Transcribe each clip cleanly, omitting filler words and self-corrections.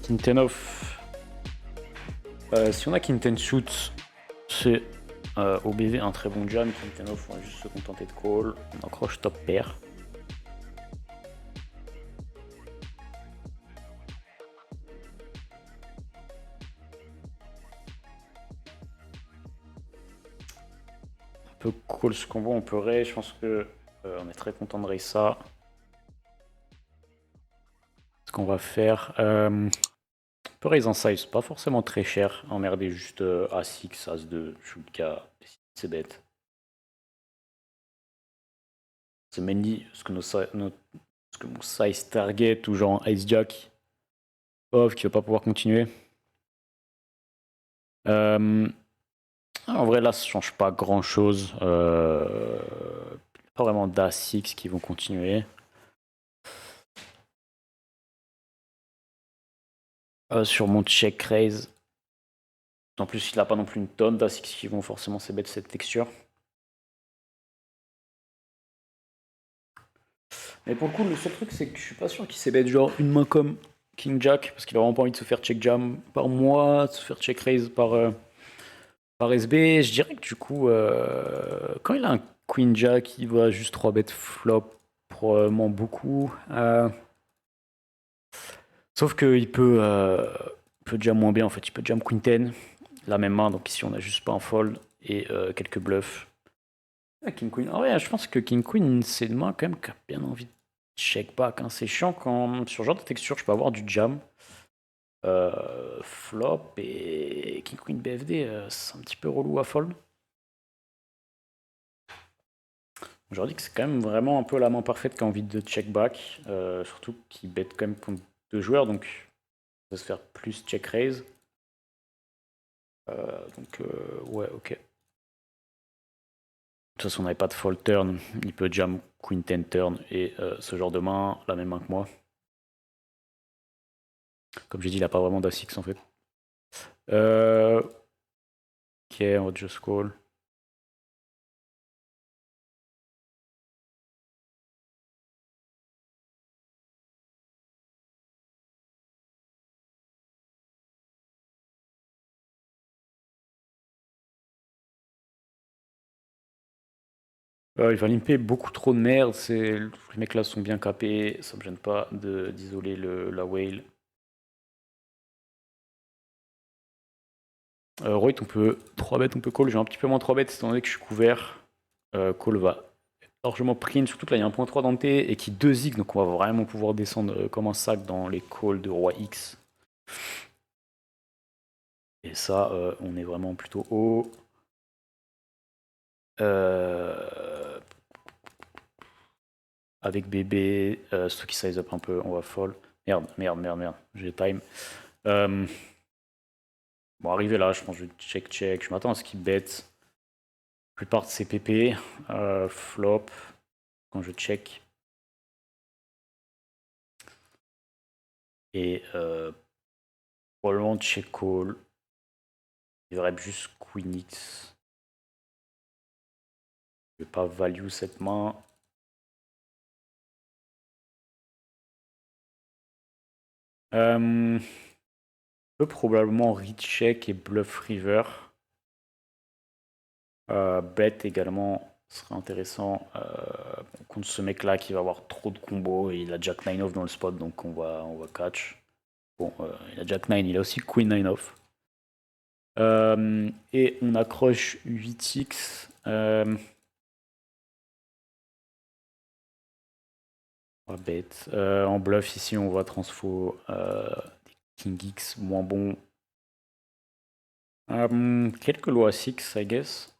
Kintenov. Si on a Kinten Shoot, c'est OBV un très bon jam. Kintenov, on va juste se contenter de call. On accroche top pair. On peut call ce qu'on voit, on peut raise. Je pense que on est très content de raise ça. Ce qu'on va faire. On peut raise en size, pas forcément très cher. Emmerder juste As-6, As-2, Shulka, c'est bête. C'est mainly ce que, mon size target ou genre Ace Jack off qui va pas pouvoir continuer. En vrai là ça change pas grand chose. Pas vraiment d'As-6 qui vont continuer. Sur mon check raise. En plus il a pas non plus une tonne d'As-6 qui vont forcément c'est bête cette texture. Mais pour le coup le seul truc c'est que je suis pas sûr qu'il s'est bête genre une main comme King Jack parce qu'il a vraiment pas envie de se faire check jam par moi, de se faire check raise par SB. Je dirais que du coup quand il a un Queen Jack il va juste 3 bet flop probablement beaucoup. Sauf qu'il peut jam moins bien en fait, il peut jam Queen 10, la même main, donc ici on a juste pas un fold et quelques bluffs. King Queen, ah ouais, je pense que King Queen c'est une main quand même qui a bien envie de check back, hein. C'est chiant quand sur ce genre de texture je peux avoir du jam. Flop et King Queen BFD, c'est un petit peu relou à fold. Je leur dis que c'est quand même vraiment un peu la main parfaite qui a envie de check back, surtout qu'il bet quand même contre 2 joueurs, donc ça va se faire plus check raise. Ouais, ok. De toute façon, on n'avait pas de fold turn, il peut jam queen 10 turn et ce genre de main, la même main que moi. Comme j'ai dit, il n'a pas vraiment d'As-6 en fait. Ok, on va just call. Il va limper beaucoup trop de merde, les mecs là sont bien capés, ça me gêne pas d'isoler la whale. Roit, on peut 3 bêtes, on peut call, j'ai un petit peu moins 3 bêtes étant donné que je suis couvert. Call va largement print, surtout que là il y a un point 3 dans T et qui 2 zig, donc on va vraiment pouvoir descendre comme un sac dans les calls de roi X. Et ça, on est vraiment plutôt haut. Avec bébé, ceux qui size up un peu, on va fall. Merde, j'ai time. Bon, arrivé là, je pense que je vais check. Je m'attends à ce qu'il bet. La plupart de ses PP, flop, quand je check. Et probablement check call. Il devrait juste Queen X. Je vais pas value cette main. Peut probablement recheck et bluff river. Bet également serait intéressant contre ce mec là qui va avoir trop de combos et il a Jack 9 off dans le spot donc on va catch. Bon, il a Jack 9, il a aussi Queen 9 off. Et on accroche 8x. On va bet. En bluff ici on voit transfo King X moins bon. Quelques lois 6 I guess.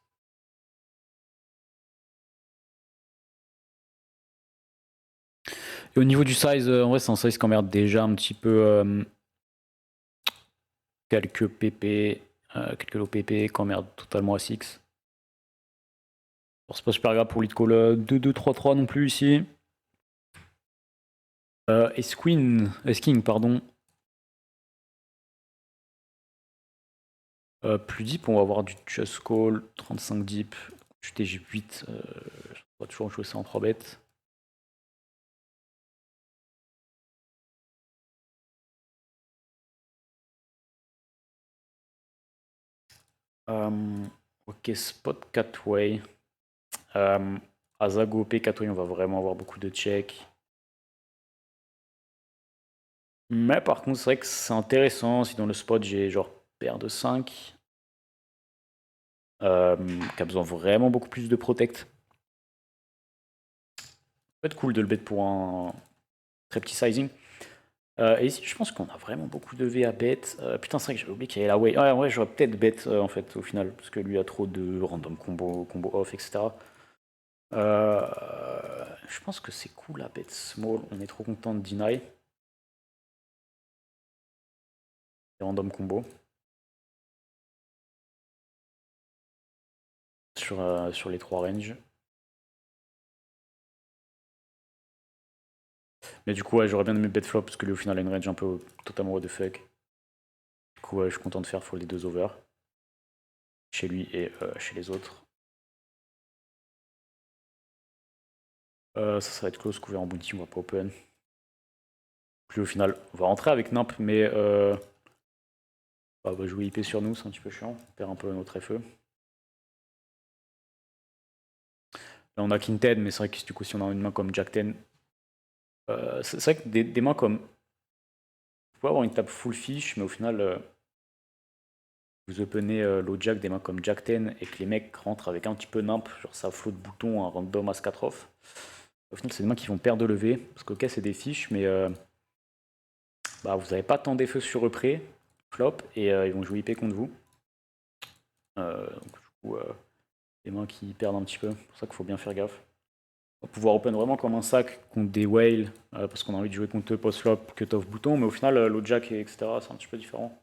Et au niveau du size, en vrai c'est un size qui emmerde déjà un petit peu quelques PP, quelques low PP qui emmerdent totalement à 6. C'est pas super grave pour lead call 2-2-3-3 non plus ici. Ace-King, pardon. Plus deep, on va avoir du just call, 35 deep, du TG8, on va toujours jouer ça en 3 bêtes. Ok, spot 4-way. Azago OP 4-way, on va vraiment avoir beaucoup de checks. Mais par contre, c'est vrai que c'est intéressant si dans le spot j'ai genre paire de 5 qui a besoin vraiment beaucoup plus de protect. Ça peut être cool de le bet pour un très petit sizing. Et ici, je pense qu'on a vraiment beaucoup de V à bet. Putain, c'est vrai que j'avais oublié qu'il y avait la way. Ouais, en vrai, j'aurais peut-être bet en fait au final, parce que lui a trop de random combo off, etc. Je pense que c'est cool à bet small. On est trop content de deny. Et random combo. Sur les 3 ranges. Mais du coup, ouais, j'aurais bien aimé bet flop parce que lui au final a une range un peu totalement what the fuck. Du coup, ouais, je suis content de faire fold les 2 over. Chez lui et chez les autres. Ça va être close, couvert en bounty, on va pas open. Puis au final, on va rentrer avec Nimp, mais on va jouer IP sur nous, c'est un petit peu chiant. On perd un peu notre FE. Là, on a King 10, mais c'est vrai que du coup, si on a une main comme Jack 10, c'est vrai que des mains comme. Vous pouvez avoir une table full fish, mais au final, vous openez low Jack, des mains comme Jack 10, et que les mecs rentrent avec un petit peu Nimp, genre ça flotte bouton, un random as 4 off. Au final, c'est des mains qui vont perdre de lever, parce que ok, c'est des fiches, mais bah, vous n'avez pas tant d'effets sur repré, flop, et ils vont jouer IP contre vous. Donc, du coup, des mains qui perdent un petit peu, c'est pour ça qu'il faut bien faire gaffe. On va pouvoir open vraiment comme un sac contre des whales, parce qu'on a envie de jouer contre eux post-flop, cut-off bouton, mais au final, low jack, etc., c'est un petit peu différent.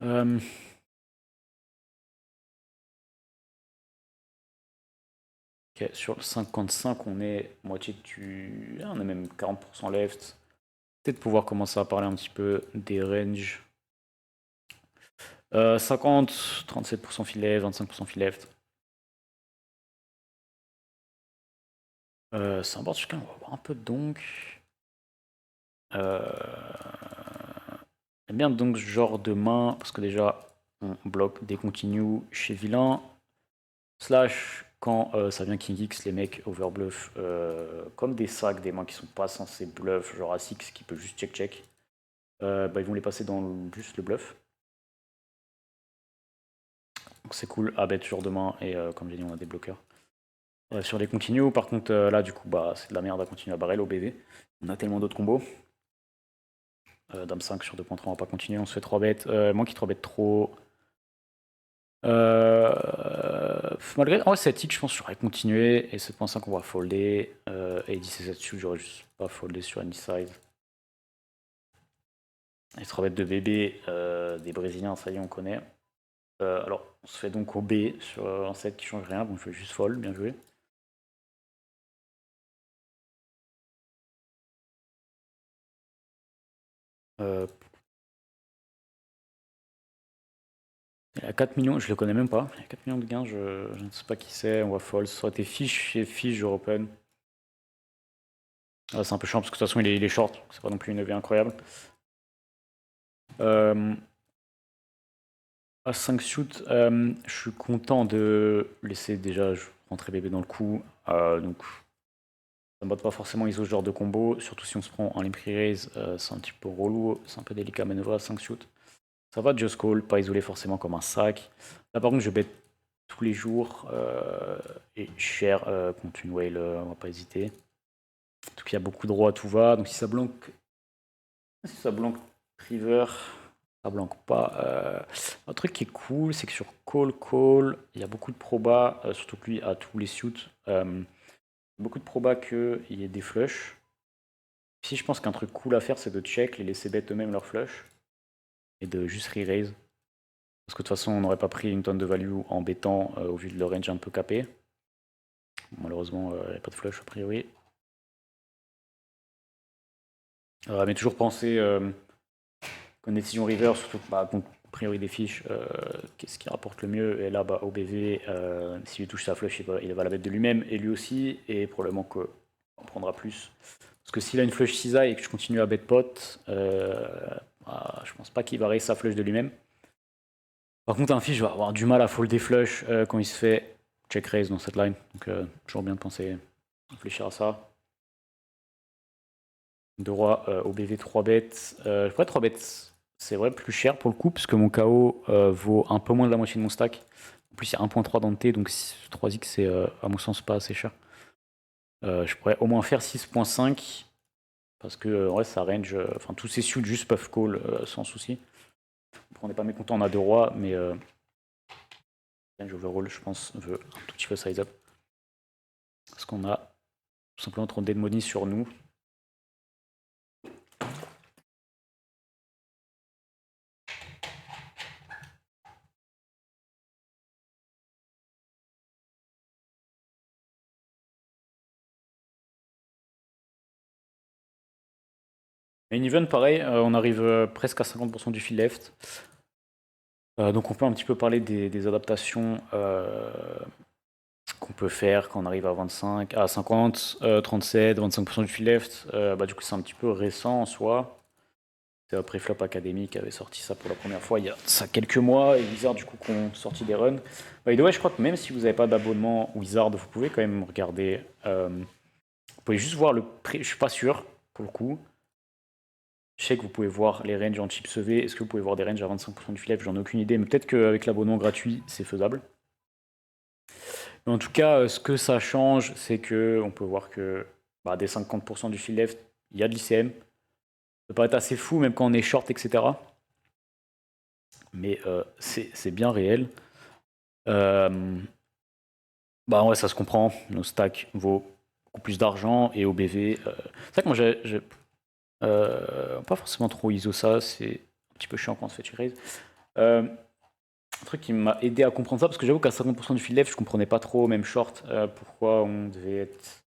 Euh, ok, sur le 55, on est moitié du. On est même 40% left. Peut-être pouvoir commencer à parler un petit peu des ranges. 50, 37% fill left, 25% fill left. C'est un board sur lequel on va avoir un peu de donk. J'aime bien donc ce genre de main, parce que déjà, on bloque des continues chez vilain. Slash, quand ça vient King X, les mecs overbluff comme des sacs, des mains qui sont pas censés bluff, genre A6 qui peut juste check-check. Bah, ils vont les passer dans juste le bluff. Donc c'est cool à bet toujours de main, et comme j'ai dit, on a des bloqueurs. Sur les continues, par contre, là, du coup, bah, c'est de la merde à continuer à barrer l'OBV. On a tellement d'autres combos. Dame 5 sur 2.3, on va pas continuer, on se fait 3 bêtes. Moi qui 3 bêtes trop. Malgré. Oh, 7 x je pense que j'aurais continué. Et 7.5, on va folder. Et 10 et 7 dessus, j'aurais juste pas foldé sur any side. Les 3 bêtes de bébé des Brésiliens, ça y est, on connaît. Alors, on se fait donc au B sur un set qui change rien, donc je vais juste fold, bien joué. Il a 4 millions, je le connais même pas. Il a 4 millions de gains, je ne sais pas qui c'est. On va fold. Ça aurait été fiche et fiche, je open. C'est un peu chiant parce que de toute façon il est short, c'est pas non plus une EV incroyable. À 5 shoot, je suis content de laisser déjà rentrer bébé dans le coup. Donc ça me botte pas forcément ISO ce genre de combo, surtout si on se prend en limp raise, c'est un petit peu relou, c'est un peu délicat à manœuvrer à 5 shoot. Ça va just call, pas isolé forcément comme un sac. Là par contre je bet tous les jours et cher contre une whale, on va pas hésiter. En tout cas il y a beaucoup de rois, tout va, donc si ça blanque river, ça blanque pas. Un truc qui est cool, c'est que sur call, il y a beaucoup de probas, surtout que lui a tous les suits. Beaucoup de probas qu'il y ait des flushs. Si je pense qu'un truc cool à faire, c'est de check, les laisser bet eux-mêmes leur flush et de juste re-raise. Parce que de toute façon, on n'aurait pas pris une tonne de value en bêtant au vu de leur range un peu capé. Malheureusement, il n'y a pas de flush a priori. Mais toujours penser qu'une décision river, surtout bah, a priori des fiches, qu'est-ce qui rapporte le mieux. Et là, bah, OBV, s'il lui touche sa flush, il va la mettre de lui-même et lui aussi. Et probablement qu'on prendra plus. Parce que s'il a une flush 6 et que je continue à bet pot, Je pense pas qu'il va raise sa flush de lui-même. Par contre, un fish va avoir du mal à fold des flush quand il se fait check raise dans cette line. Donc, toujours bien de penser, réfléchir à ça. De roi au BV 3 bêtes. Je pourrais 3 bêtes, c'est vrai, plus cher pour le coup, parce que mon KO vaut un peu moins de la moitié de mon stack. En plus, il y a 1.3 dans le T, donc 3x, c'est à mon sens pas assez cher. Je pourrais au moins faire 6.5, parce que ouais, ça range. Enfin, tous ces suits juste peuvent call sans souci. On n'est pas mécontent, on a 2 rois, mais range overall, je pense, veut un tout petit peu size up. Parce qu'on a tout simplement trop de dead money sur nous. Main event, pareil, on arrive presque à 50% du field left. Donc on peut un petit peu parler des adaptations qu'on peut faire quand on arrive à 25, à 50, 37, 25% du field left. Du coup, c'est un petit peu récent en soi. C'est après Flop Academy qui avait sorti ça pour la première fois il y a ça quelques mois, et Wizard du coup qui ont sorti des runs. By the way, je crois que même si vous n'avez pas d'abonnement Wizard, vous pouvez quand même regarder. Vous pouvez juste voir le prix, je suis pas sûr pour le coup. Je sais que vous pouvez voir les ranges en chips EV. Est-ce que vous pouvez voir des ranges à 25% du field left? J'en ai aucune idée, mais peut-être qu'avec l'abonnement gratuit, c'est faisable. Mais en tout cas, ce que ça change, c'est que on peut voir que des 50% du field left, il y a de l'ICM. Ça peut paraître assez fou, même quand on est short, etc. Mais c'est bien réel. Ouais, ça se comprend. Nos stacks vaut beaucoup plus d'argent et au BV. C'est vrai que moi, j'ai pas forcément trop ISO ça. C'est un petit peu chiant quand on se fait check raise. Un truc qui m'a aidé à comprendre ça, parce que j'avoue qu'à 50% du field left, je comprenais pas trop, même short, pourquoi on devait être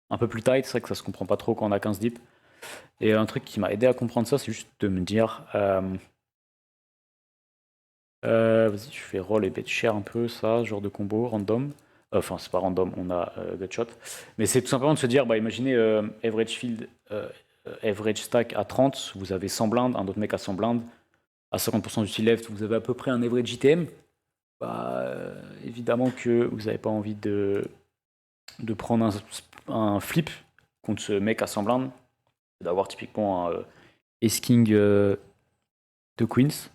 un peu plus tight. C'est vrai que ça se comprend pas trop quand on a 15 deep. Et un truc qui m'a aidé à comprendre ça, c'est juste de me dire vas-y, je fais roll et bet cher un peu, ça, genre de combo, random. Enfin, c'est pas random, on a gutshot. Mais c'est tout simplement de se dire, imaginez average field, average stack à 30, vous avez 100 blindes, un autre mec à 100 blindes. À 50% du field left, vous avez à peu près un average ITM. Évidemment que vous n'avez pas envie de prendre un flip contre ce mec à 100 blindes, d'avoir typiquement un Ace-King de Queens,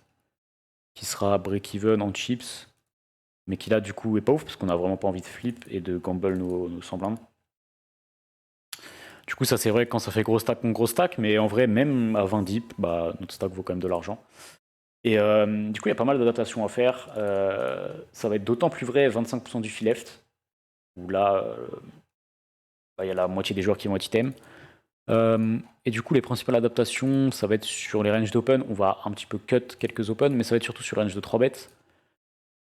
qui sera break-even en chips, mais qui là du coup est pas ouf, parce qu'on n'a vraiment pas envie de flip et de gamble nos 100 blindes. Du coup, ça c'est vrai quand ça fait gros stack contre gros stack, mais en vrai, même à 20 deep, notre stack vaut quand même de l'argent. Et du coup, il y a pas mal d'adaptations à faire. Ça va être d'autant plus vrai 25% du field left, où là, il y a la moitié des joueurs qui vont être item. Et du coup, les principales adaptations, ça va être sur les ranges d'open. On va un petit peu cut quelques open, mais ça va être surtout sur les ranges de 3 bêtes.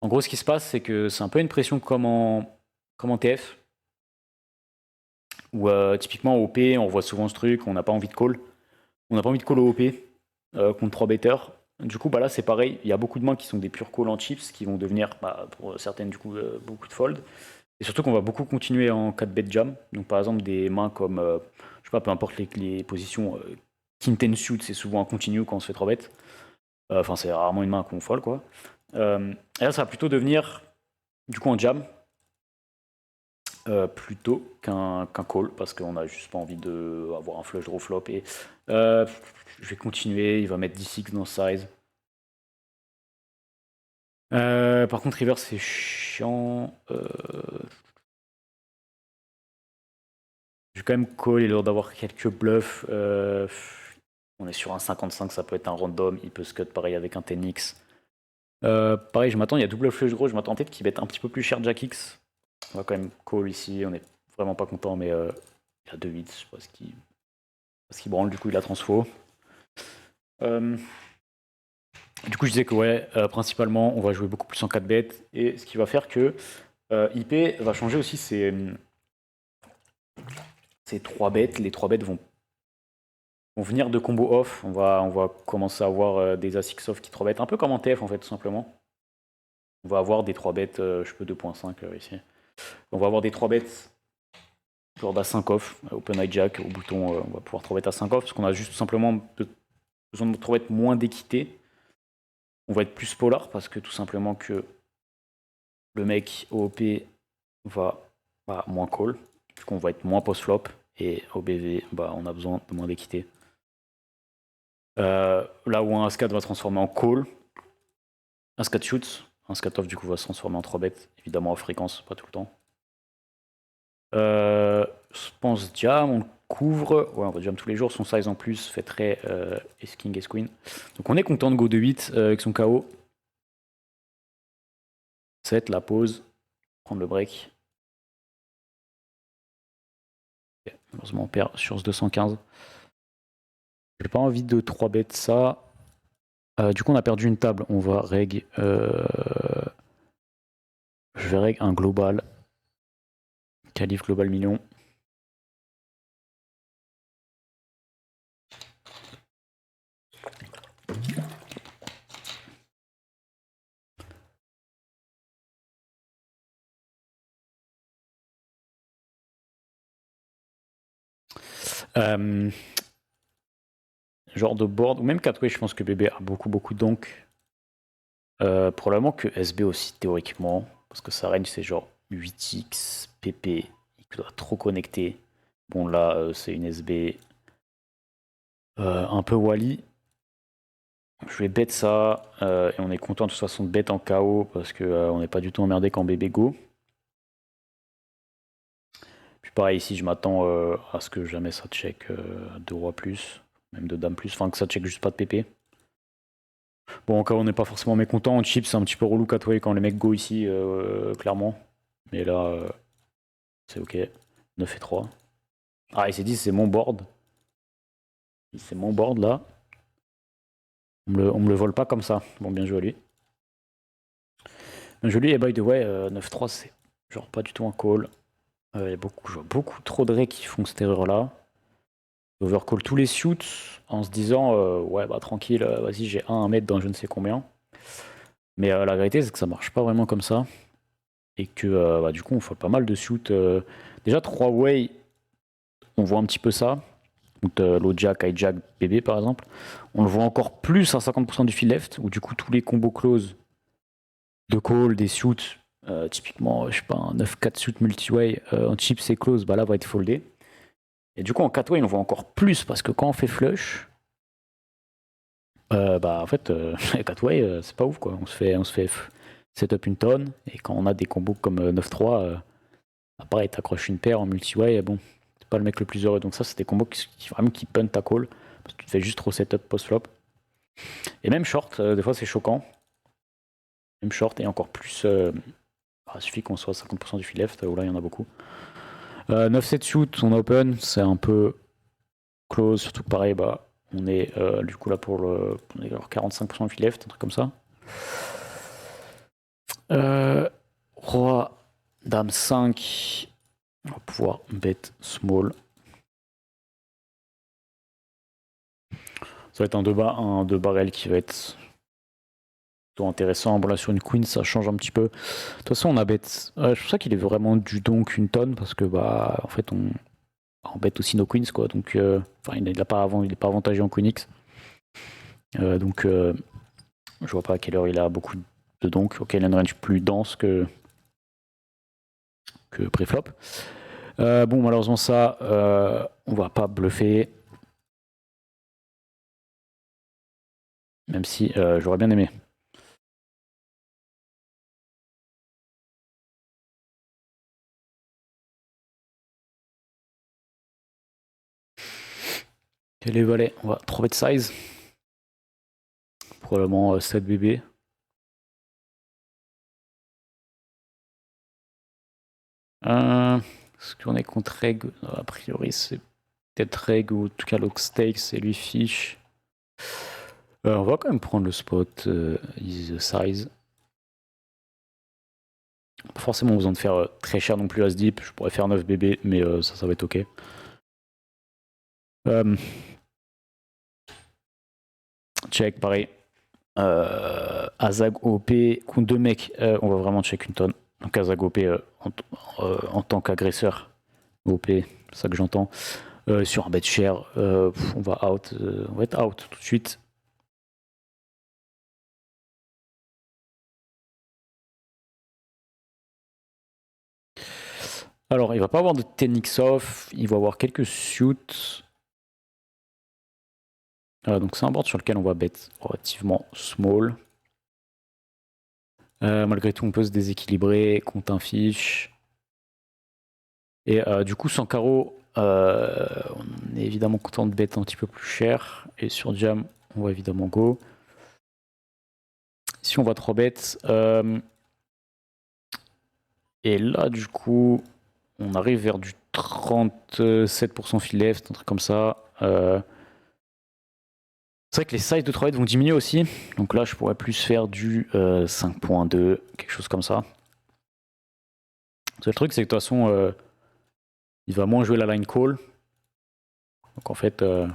En gros, ce qui se passe, c'est que c'est un peu une pression comme en TF, où typiquement au OP, on voit souvent ce truc, on n'a pas envie de call. On n'a pas envie de call au OP contre 3 betters. Du coup, là, c'est pareil. Il y a beaucoup de mains qui sont des purs calls en chips, qui vont devenir, pour certaines, du coup, beaucoup de fold. Et surtout qu'on va beaucoup continuer en 4 bet jam. Donc, par exemple, des mains comme, je sais pas, peu importe les positions, King 10 suit, c'est souvent un continue quand on se fait 3 bêtes. Enfin, c'est rarement une main qu'on fold, quoi. Et là, ça va plutôt devenir, du coup, en jam, plutôt qu'un call, parce qu'on a juste pas envie d'avoir un flush draw flop. Et je vais continuer, il va mettre 10x dans size. Par contre, river, c'est chiant. Je vais quand même call, il est l'heure d'avoir quelques bluffs. On est sur un 55, ça peut être un random, il peut se cut pareil avec un 10x. Pareil, je m'attends, il y a double flush draw, je m'attends peut-être qu'il va être un petit peu plus cher Jack X. On va quand même call ici, on est vraiment pas content, mais il a 2-8, je sais pas ce qu'il branle, du coup il a transfo. Du coup, je disais que ouais, principalement, on va jouer beaucoup plus en 4 bêtes, et ce qui va faire que IP va changer aussi ses 3 bêtes. Les 3 bêtes vont venir de combo off. On va commencer à avoir des As-X off qui 3 bêtes, un peu comme en TF en fait, tout simplement. On va avoir des 3 bêtes, je peux 2.5 ici. On va avoir des 3 bêtes genre d'As5 off, open hijack, au bouton, on va pouvoir 3 bêtes à 5 off, parce qu'on a juste tout simplement besoin de trouver moins d'équité. On va être plus polar parce que tout simplement que le mec OOP va moins call, du coup on va être moins post-flop, et au BV, on a besoin de moins d'équité. Là où un As-4 va se transformer en call, un As-4 shoot, un As-4 off du coup va se transformer en 3 bêtes, évidemment en fréquence, pas tout le temps. Je pense jam, on le couvre, ouais on va jam tous les jours, son size en plus fait très Ace-King, Ace-Queen. Donc on est content de go de 8 avec son KO. 7, la pause, prendre le break. Okay. Malheureusement on perd sur ce 215. J'ai pas envie de 3 bêtes ça. Du coup on a perdu une table, on va reg. Je vais reg un global. Calife global million. Genre de board, ou même 4-way, je pense que BB a beaucoup de donk. Probablement que SB aussi, théoriquement, parce que sa range c'est genre 8x, PP, il doit trop connecter. Bon là, c'est une SB un peu Wally. Je vais bet ça, et on est content de toute façon de bet en KO, parce que on n'est pas du tout emmerdé quand BB go. Puis pareil ici, je m'attends à ce que jamais ça check 2 rois plus, même de dame plus, enfin que ça check juste pas de PP. Bon, en cas où on n'est pas forcément mécontent, en chip c'est un petit peu relou 4-way quand les mecs go ici, clairement. Mais là, c'est ok. 9 et 3. Ah, il s'est dit c'est mon board. C'est mon board là. On me le vole pas comme ça. Bon, bien joué à lui. Bien joué à lui, et by the way, 9-3 c'est genre pas du tout un call. Je vois beaucoup trop de raies qui font cette erreur là. Overcall tous les suits en se disant ouais bah tranquille, vas-y j'ai un à mettre dans je ne sais combien. Mais la vérité c'est que ça marche pas vraiment comme ça. Et que du coup on fait pas mal de suits. Déjà 3 way, on voit un petit peu ça. Low jack, high jack, BB par exemple. On le voit encore plus à 50% du field left, où du coup tous les combos close de call, des suits, typiquement je sais pas un 9-4 suit multi-way en chip c'est close, bah là va être foldé. Et du coup en 4-way on le voit encore plus parce que quand on fait flush, en fait 4-way c'est pas ouf quoi. On se fait setup une tonne, et quand on a des combos comme 9-3, pareil t'accroches une paire en multi-way, bon c'est pas le mec le plus heureux. Donc ça c'est des combos qui vraiment qui punt ta call, parce que tu te fais juste trop setup post-flop. Et même short, des fois c'est choquant. Même short, et encore plus, il suffit qu'on soit à 50% du field left, où là il y en a beaucoup. 9-7 shoot, on open, c'est un peu close, surtout que pareil, on est du coup là pour le 45% du field left, un truc comme ça. Roi, dame 5, on va pouvoir bet small. Ça va être un 2 barrel qui va être plutôt intéressant. Bon là sur une queen ça change un petit peu. De toute façon on a bet, c'est pour ça qu'il est vraiment du donk une tonne, parce que en fait on bet aussi nos queens quoi, donc il est pas avantagé en queen X. Donc je vois pas à quelle heure il a beaucoup de donk. Ok, il a une range plus dense que pré-flop. Bon malheureusement ça on va pas bluffer. Même si j'aurais bien aimé. Quel est valet? On va 3 bet size. Probablement 7 BB. Est-ce qu'on est contre reg? A priori c'est peut-être reg, ou en tout cas lock stakes et lui fiche. On va quand même prendre le spot is size. Pas forcément besoin de faire très cher non plus as deep. Je pourrais faire 9 BB, mais ça va être ok. Check, pareil. Azag OP contre 2 mecs, on va vraiment check une tonne. Donc Azag OP en tant qu'agresseur OP, c'est ça que j'entends. Sur un bet cher, on va out, on va être out tout de suite. Alors, il va pas avoir de 10x off, il va avoir quelques suits. Donc c'est un board sur lequel on va bet relativement small. Malgré tout, on peut se déséquilibrer contre un fiche. Et du coup, sans carreau, on est évidemment content de bet un petit peu plus cher. Et sur jam, on va évidemment go. Si on va 3 bêtes. Et là, du coup, on arrive vers du 37% fil left, un truc comme ça. C'est vrai que les sizes de 3 bêtes vont diminuer aussi. Donc là, je pourrais plus faire du 5.2, quelque chose comme ça. Le seul truc, c'est que de toute façon, il va moins jouer la line call. Donc en fait, on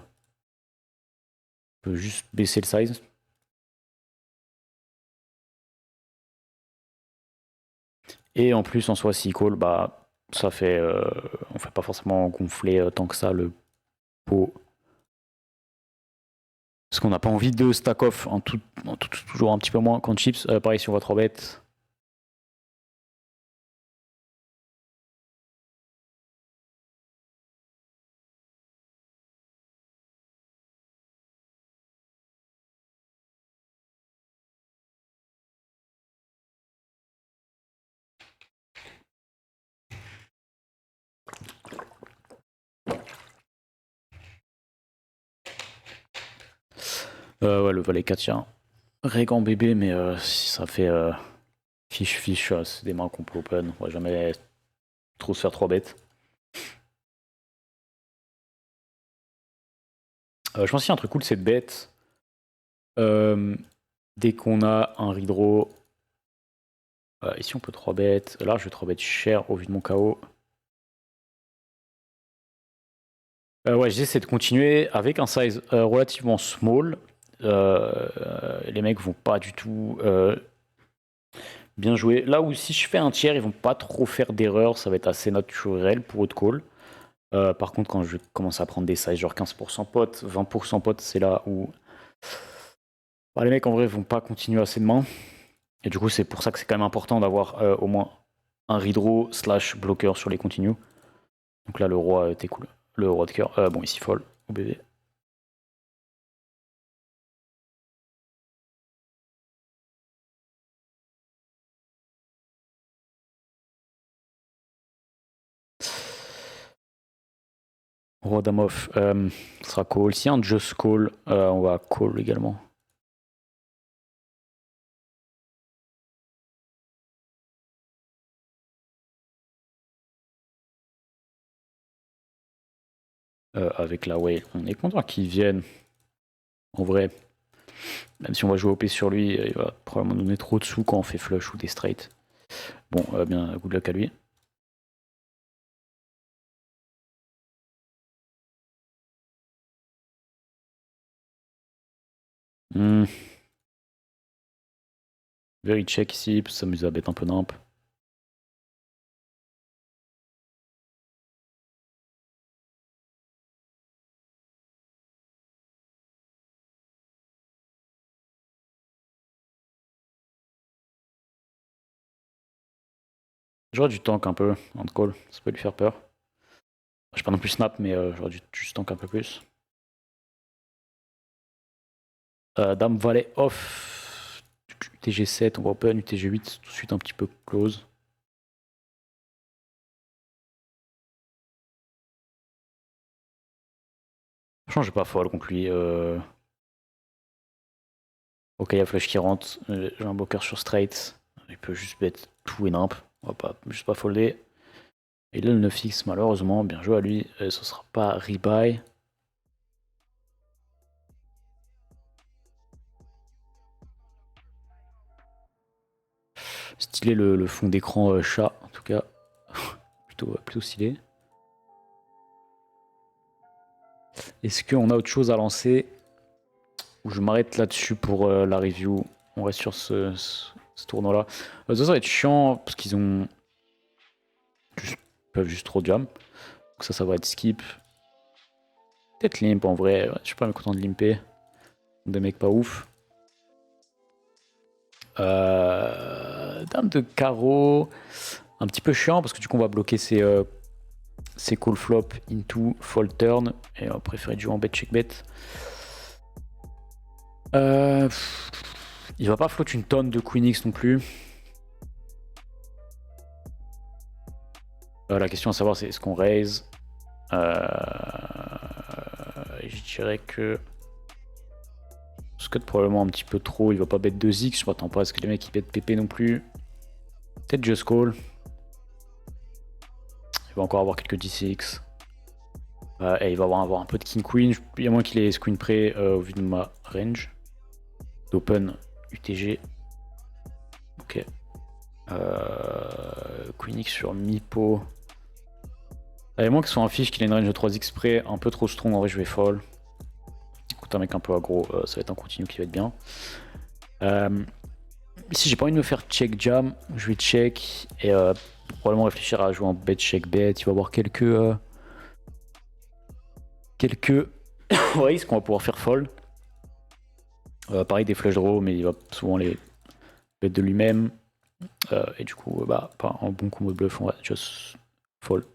peut juste baisser le size. Et en plus, en soi, s'il call, bah, ça fait. On fait pas forcément gonfler tant que ça le pot. Parce qu'on n'a pas envie de stack off toujours un petit peu moins contre chips. Pareil, si on va 3 bêtes. Ouais, le valet 4, tiens. Rég en bébé, mais si ça fait fiche, c'est des mains qu'on peut open. On va jamais trop se faire 3 bêtes. Je pense qu'il y a un truc cool, c'est de bet. Dès qu'on a un redraw. Ici, on peut 3 bêtes. Là, je vais 3 bêtes cher au vu de mon KO. Ouais, j'essaie de continuer avec un size relativement small. Les mecs vont pas du tout bien jouer. Là où si je fais un tiers, ils vont pas trop faire d'erreurs. Ça va être assez naturel pour eux de call. Par contre, quand je commence à prendre des sizes genre 15% pot, 20% pot, c'est là où bah, les mecs en vrai vont pas continuer assez de main. Et du coup, c'est pour ça que c'est quand même important d'avoir au moins un redraw slash bloqueur sur les continues. Donc là, le roi, t'es cool. Le roi de cœur. Bon, ici, folle au BV. Roi dame off. Ce sera call. Si un just call, on va call également. Avec la whale. On est content qu'il vienne. En vrai, même si on va jouer OP sur lui, il va probablement nous donner trop de sous quand on fait flush ou des straight. Bon, bien, good luck à lui. Very check ici, pour s'amuser à bête un peu nimp. J'aurais du tank un peu en call, ça peut lui faire peur. Je suis pas non plus snap, mais j'aurais dû juste tank un peu plus. Dame valet off. UTG7, on va open. UTG8, tout de suite un petit peu close. Franchement, j'ai pas folle contre lui. Ok, il y a flush qui rentre. J'ai un bloqueur sur straight. Il peut juste bet tout et nimp. On va pas, juste pas folder. Et là, le 9x, malheureusement, bien joué à lui. Ce sera pas rebuy. Stylé le fond d'écran chat, en tout cas. plutôt stylé. Est-ce qu'on a autre chose à lancer? Ou je m'arrête là-dessus pour la review. On reste sur ce tournoi-là. Ça va être chiant parce qu'ils ont. Peuvent juste trop jam. Donc ça va être skip. Peut-être limp en vrai. Ouais, je suis pas mécontent de limper. Des mecs pas ouf. Dame de carreau. Un petit peu chiant parce que du coup on va bloquer ses call flop into fold turn et on va préférer jouer en bet check bet. Il va pas float une tonne de Queen X non plus. La question à savoir c'est est-ce qu'on raise. Je dirais que Scott probablement un petit peu trop, il va pas bet 2x, je m'attends pas à ce que les mecs ils bet PP non plus. Peut-être just call. Il va encore avoir quelques 10x. Et il va avoir un peu de king queen, il y a moins qu'il ait queen près au vu de ma range. D'open UTG. Ok. Queen X sur mi-pot. Il y a moins que ce soit un fiche qu'il ait une range de 3x près, un peu trop strong, en vrai je vais fold. Écoute, un mec un peu aggro, ça va être un continu qui va être bien. Ici j'ai pas envie de me faire check jam, je vais check et probablement réfléchir à jouer en bet check bet. Il va avoir quelques races qu'on va pouvoir faire fold. Pareil des flush draws, mais il va souvent les bet de lui-même. Et du coup, pas un bon combo de bluff, on va just fold.